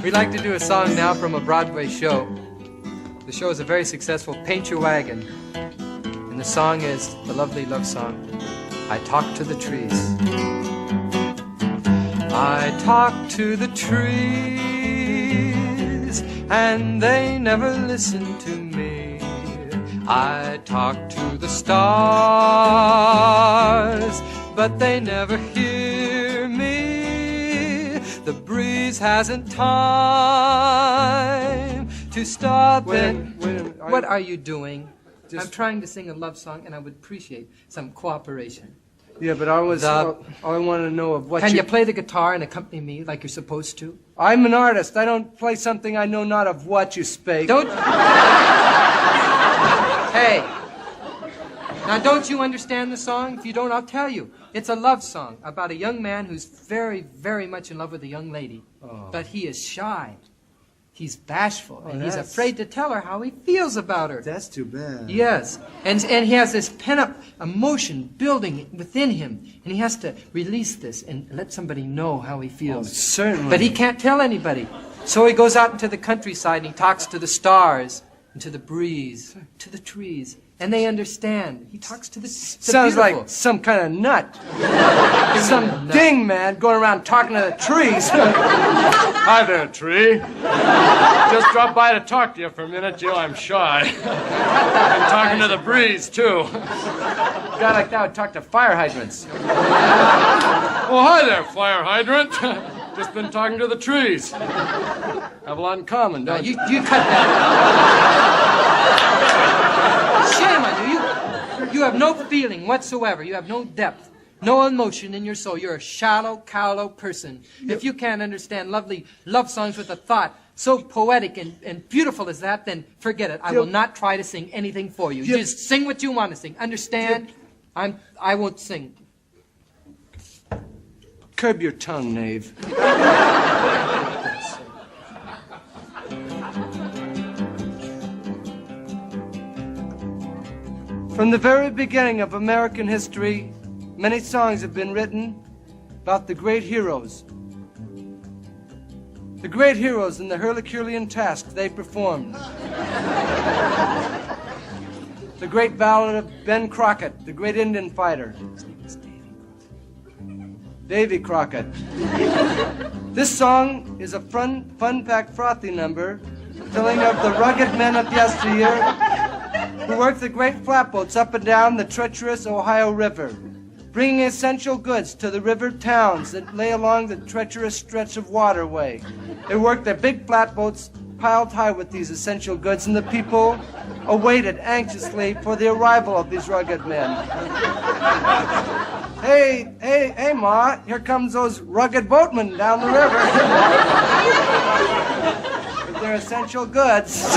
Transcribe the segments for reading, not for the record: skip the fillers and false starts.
We'd like to do a song now from a Broadway show. The show is a very successful Paint Your Wagon. And the song is the lovely love song, I Talk to the Trees. I talk to the trees, and they never listen to me. I talk to the stars, but they never hear me. The breeze hasn't time to stop it. What are you doing? I'm trying to sing a love song, and I would appreciate some cooperation. Yeah, but I want to know of what Can you play the guitar and accompany me like you're supposed to? I'm an artist. I don't play something I know not of what you spake. Don't... Hey. Now, don't you understand the song? If you don't, I'll tell you. It's a love song about a young man who's very, very much in love with a young lady. Oh. But he is shy. He's bashful, and he's afraid to tell her how he feels about her. That's too bad. Yes, and he has this pent-up emotion building within him, and he has to release this and let somebody know how he feels. Oh, certainly. But he can't tell anybody. So he goes out into the countryside, and he talks to the stars, and to the breeze, to the trees, and they understand. He talks to the Sounds beautiful. like some kind of nut. Some ding man going around talking to the trees. Hi there, tree. Just dropped by to talk to you for a minute. You know, I'm shy. I'm talking to the breeze, too. A guy like that would talk to fire hydrants. Oh, hi there, fire hydrant. Just been talking to the trees. Have a lot in common, don't you? You cut that. Shame on you. You have no feeling whatsoever. You have no depth. No emotion in your soul. You're a shallow, callow person. If you can't understand lovely love songs with a thought so poetic and beautiful as that, then forget it. I will not try to sing anything for you. You just sing what you want to sing. Understand? I won't sing. Curb your tongue, knave. From the very beginning of American history, many songs have been written about the great heroes. The great heroes and the Herculean task they performed. The great ballad of Ben Crockett, the great Indian fighter. His name was Davy Crockett. This song is a fun-packed, frothy number telling of the rugged men of yesteryear who worked the great flatboats up and down the treacherous Ohio River, bringing essential goods to the river towns that lay along the treacherous stretch of waterway. They worked their big flatboats piled high with these essential goods, and the people awaited anxiously for the arrival of these rugged men. Hey, Ma, here comes those rugged boatmen down the river with their essential goods.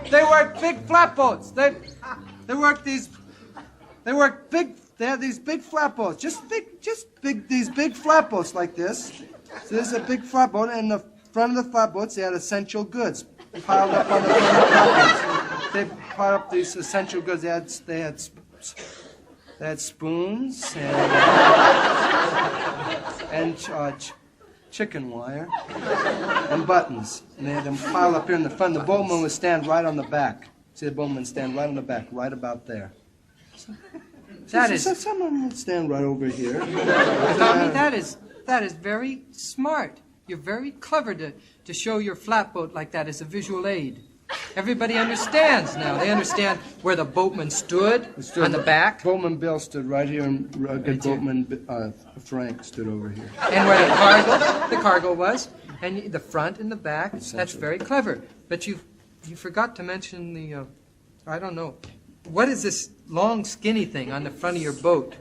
They work big flatboats. They have these big flatboats, these big flatboats like this. So there's a big flatboat, and in the front of the flatboats they had essential goods piled up on the front of the flatboats. They piled up these essential goods. They had spoons and chicken wire and buttons, and they had them piled up here in the front. The boatman would stand right on the back. See the boatman stand right on the back, right about there. Someone would stand right over here. Tommy, that is very smart. You're very clever to show your flatboat like that as a visual aid. Everybody understands now. They understand where the boatman stood on the back. Boatman Bill stood right here, and rugged boatman Frank stood over here. And where the cargo was, and the front and the back. That's very clever. But you forgot to mention the, I don't know. What is this long skinny thing on the front of your boat?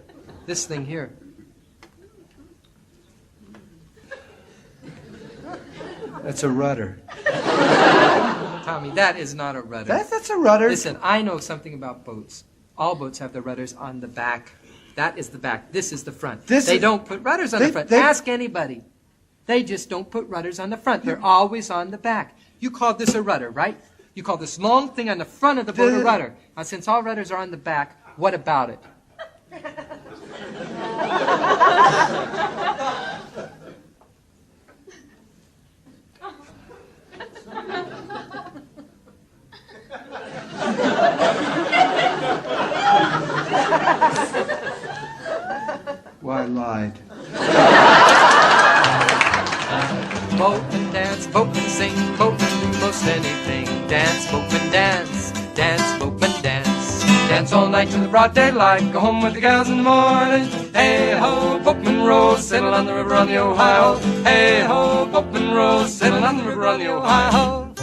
This thing here. That's a rudder. Tommy, that is not a rudder. That's a rudder. Listen, I know something about boats. All boats have their rudders on the back. That is the back. This is the front. They don't put rudders on the front. Ask anybody. They just don't put rudders on the front. They're always on the back. You call this a rudder, right? You call this long thing on the front of the boat a rudder. Now, since all rudders are on the back, What about it? Well, I lied. Boatman dance, boatman sing, boatman do most anything. Dance, boatman dance, dance, boatman dance. Dance all night till the broad daylight, go home with the gals in the morning. Hey-ho, boatman row, sail on the river on the Ohio. Hey-ho, boatman row, sail on the river on the Ohio.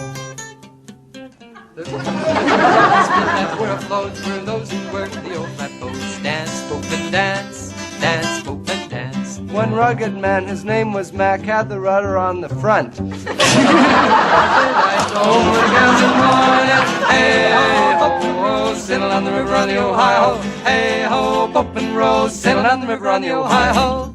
The that where it flows were those who work the old flatboats. Dance, boatman dance, dance, boatman dance. One rugged man, his name was Mac, had the rudder on the front. Home with the gals in the morning. Hey-ho, boatman row, sail on the river on the Ohio. Hey-ho, boatman row, sail on the river on the Ohio.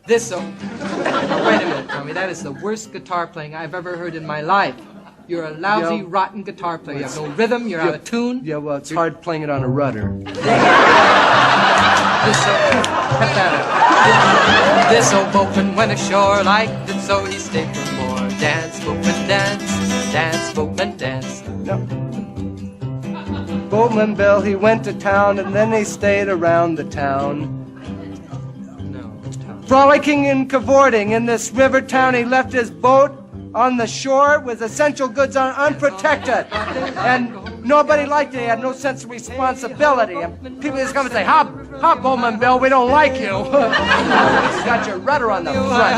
This song. Wait a minute, Tommy. That is the worst guitar playing I've ever heard in my life. You're a lousy, Yeah. rotten guitar player. You have no rhythm. You're out of tune. Yeah, well, it's hard playing it on a rudder. This old boatman went ashore, liked it so he stayed for more. Dance, boatman, dance, dance, boatman, dance. No. Boatman Bill, he went to town and then he stayed around the town. No. Frolicking and cavorting in this river town, he left his boat on the shore with essential goods unprotected. And nobody liked it. He had no sense of responsibility. And people just come and say, Hop, Bowman Bill, we don't like you. You got your rudder on the front.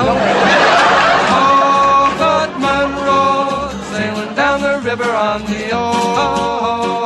Oh, boatman row, sailing down the river on the Ohio.